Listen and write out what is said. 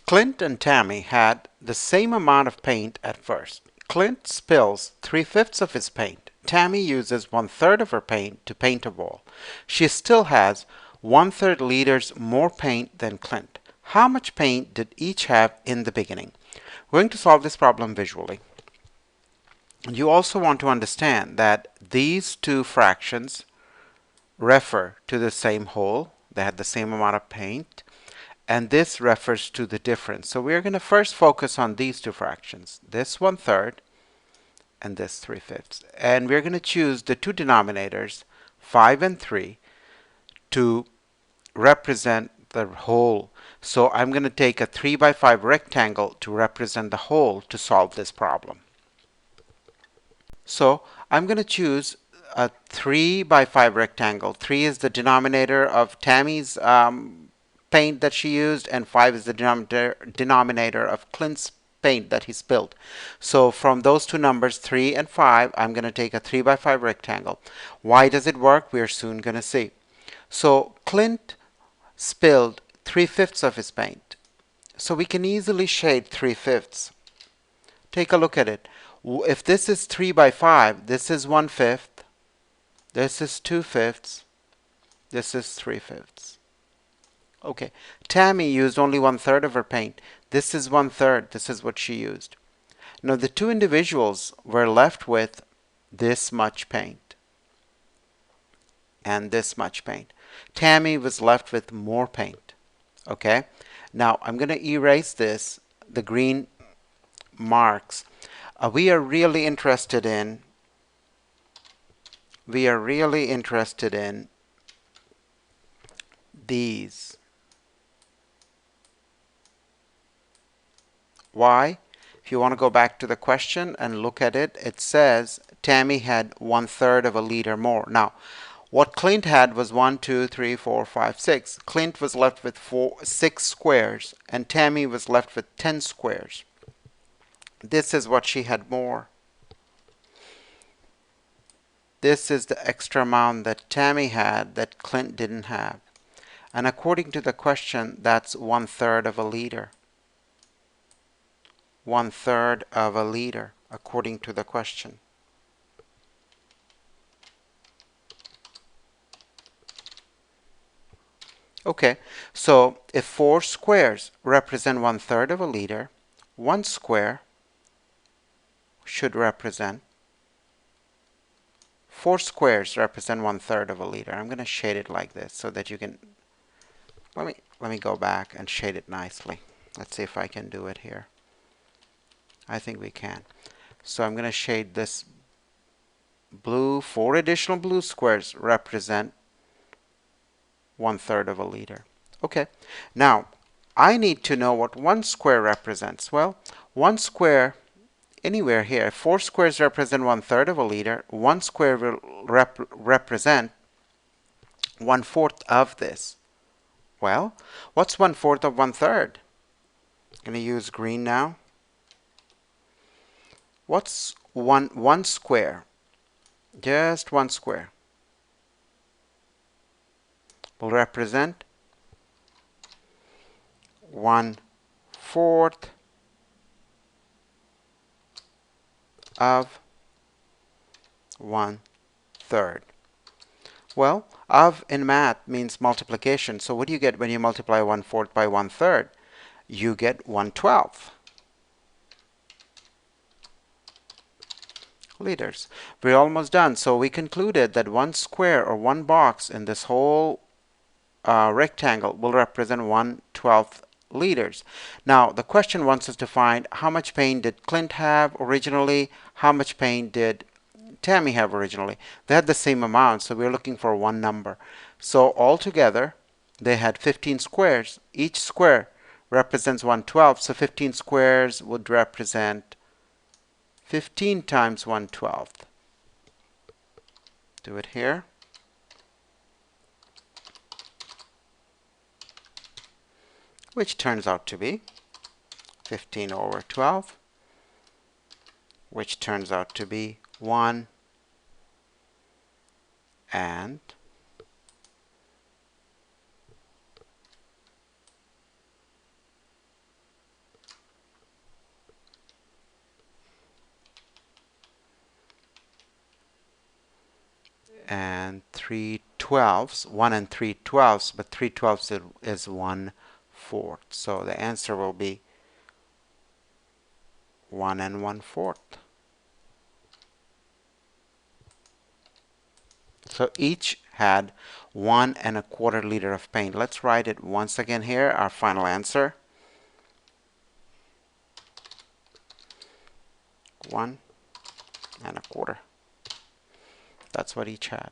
Clint and Tami had the same amount of paint at first. Clint spills 3/5 of his paint. Tami uses 1/3 of her paint to paint a wall. She still has 1/3 liters more paint than Clint. How much paint did each have in the beginning? We're going to solve this problem visually. You also want to understand that these two fractions refer to the same whole. They had the same amount of paint. And this refers to the difference. So we're going to first focus on these two fractions, this 1/3 and this 3/5. And we're going to choose the two denominators, 5 and 3, to represent the whole. So I'm going to take a 3 by 5 rectangle to represent the whole to solve this problem. So I'm going to choose a 3 by 5 rectangle. 3 is the denominator of Tami's paint that she used, and 5 is the denominator of Clint's paint that he spilled. So from those two numbers, 3 and 5, I'm going to take a 3 by 5 rectangle. Why does it work? We're soon going to see. So Clint spilled 3/5 of his paint. So we can easily shade 3/5. Take a look at it. If this is 3 by 5, this is 1/5, this is 2/5, this is 3/5. Okay, Tami used only 1/3 of her paint. This is 1/3. This is what she used. Now the two individuals were left with this much paint and this much paint. Tami was left with more paint. Okay, now I'm going to erase this, the green marks. We are really interested in these. Why? If you want to go back to the question and look at it, it says Tami had 1/3 of a liter more. Now, what Clint had was 1, 2, 3, 4, 5, 6. Clint was left with 6 squares, and Tami was left with 10 squares. This is what she had more. This is the extra amount that Tami had that Clint didn't have. And according to the question, that's 1/3 of a liter. 1/3 of a liter, according to the question. Okay, so if 4 squares represent 1/3 of a liter, 1 square should represent 4 squares represent 1/3 of a liter. I'm going to shade it like this so that you can. Let me go back and shade it nicely. Let's see if I can do it here. I think we can. So I'm going to shade this blue. 4 additional blue squares represent 1/3 of a liter. Okay, now I need to know what 1 square represents. Well, 1 square anywhere here, if 4 squares represent 1/3 of a liter, 1 square will represent 1/4 of this. Well, what's 1/4 of 1/3? I'm going to use green now. What's one square? Just 1 square will represent 1/4 of 1/3. Well, of in math means multiplication. So what do you get when you multiply 1/4 by 1/3? You get 1/12 liters. We're almost done. So we concluded that 1 square or 1 box in this whole rectangle will represent 1/12 liters. Now the question wants us to find how much paint did Clint have originally, how much paint did Tami have originally. They had the same amount, so we're looking for one number. So altogether they had 15 squares. Each square represents 1/12, so 15 squares would represent 15 times 1/12. Do it here. Which turns out to be 15 over 12, which turns out to be 1 and and 3/12, 1 and 3/12, but 3/12 is 1/4. So the answer will be 1 and 1/4. So each had 1 1/4 liter of paint. Let's write it once again here, our final answer. 1 1/4. That's what each had.